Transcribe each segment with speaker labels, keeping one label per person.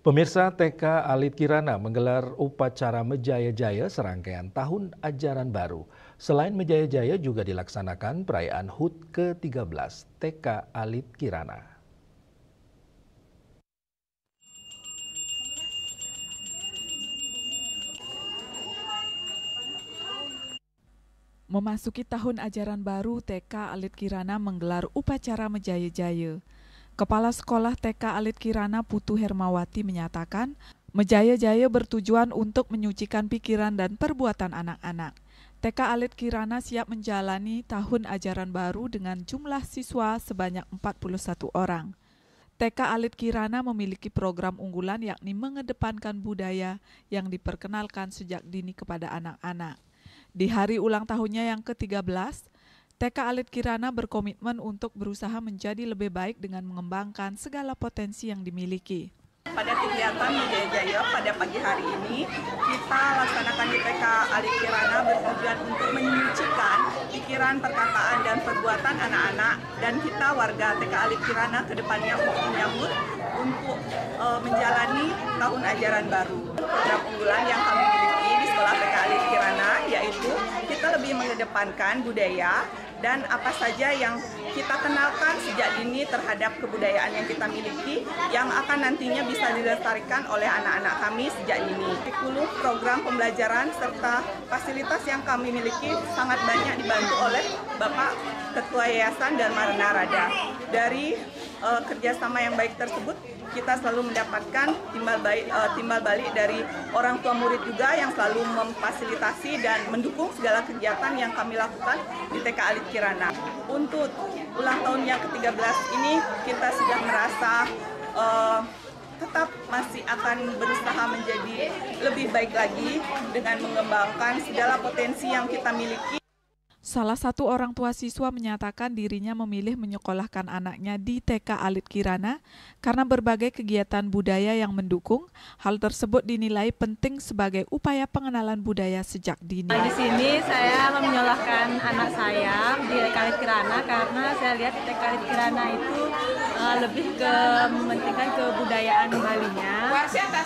Speaker 1: Pemirsa, TK Alit Kirana menggelar upacara Mejaya-Jaya serangkaian tahun ajaran baru. Selain Mejaya-Jaya juga dilaksanakan perayaan HUT ke-13 TK Alit Kirana.
Speaker 2: Memasuki tahun ajaran baru, TK Alit Kirana menggelar upacara Mejaya-Jaya. Kepala Sekolah TK Alit Kirana Putu Hermawati menyatakan, Mejaya-Jaya bertujuan untuk menyucikan pikiran dan perbuatan anak-anak. TK Alit Kirana siap menjalani tahun ajaran baru dengan jumlah siswa sebanyak 41 orang. TK Alit Kirana memiliki program unggulan yakni mengedepankan budaya yang diperkenalkan sejak dini kepada anak-anak. Di hari ulang tahunnya yang ke-13, TK Alit Kirana berkomitmen untuk berusaha menjadi lebih baik dengan mengembangkan segala potensi yang dimiliki.
Speaker 3: Pada kegiatan Mejaya-Jaya pada pagi hari ini, kita laksanakan di TK Alit Kirana bertujuan untuk menyucikan pikiran, perkataan, dan perbuatan anak-anak, dan kita warga TK Alit Kirana ke depannya untuk menyambut untuk menjalani tahun ajaran baru. Program unggulan yang kami miliki di sekolah TK Alit Kirana yaitu kita lebih mengedepankan budaya dan apa saja yang kita kenalkan sejak dini terhadap kebudayaan yang kita miliki yang akan nantinya bisa dilestarikan oleh anak-anak kami sejak dini. Kurikulum, program pembelajaran serta fasilitas yang kami miliki sangat banyak dibantu oleh Bapak Ketua Yayasan Dharma Renarada. Dari kerjasama yang baik tersebut, kita selalu mendapatkan timbal balik dari orang tua murid juga yang selalu memfasilitasi dan mendukung segala kegiatan yang kami lakukan di TK Alit Kirana. Untuk ulang tahun yang ke-13 ini kita sudah merasa tetap masih akan berusaha menjadi lebih baik lagi dengan mengembangkan segala potensi yang kita miliki.
Speaker 2: Salah satu orang tua siswa menyatakan dirinya memilih menyekolahkan anaknya di TK Alit Kirana karena berbagai kegiatan budaya yang mendukung. Hal tersebut dinilai penting sebagai upaya pengenalan budaya sejak dini.
Speaker 4: Di sini saya menyekolahkan anak saya di TK Alit Kirana karena saya lihat di TK Alit Kirana itu lebih ke mementingkan kebudayaan Balinya.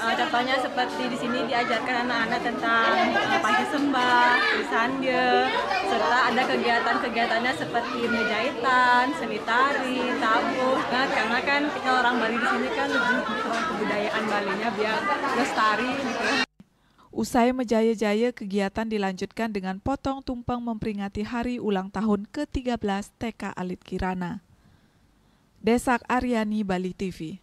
Speaker 4: Contohnya seperti di sini diajarkan anak-anak tentang Pancasembah, Sandia, serta ada kegiatan-kegiatannya seperti menjahitan, seni tari, tabuh. Nah, karena kan kita orang Bali di sini kan lebih kebudayaan Balinya biar lestari gitu.
Speaker 2: Usai Mejaya-Jaya, kegiatan dilanjutkan dengan potong tumpeng memperingati hari ulang tahun ke-13 TK Alit Kirana. Desak Aryani, Bali TV.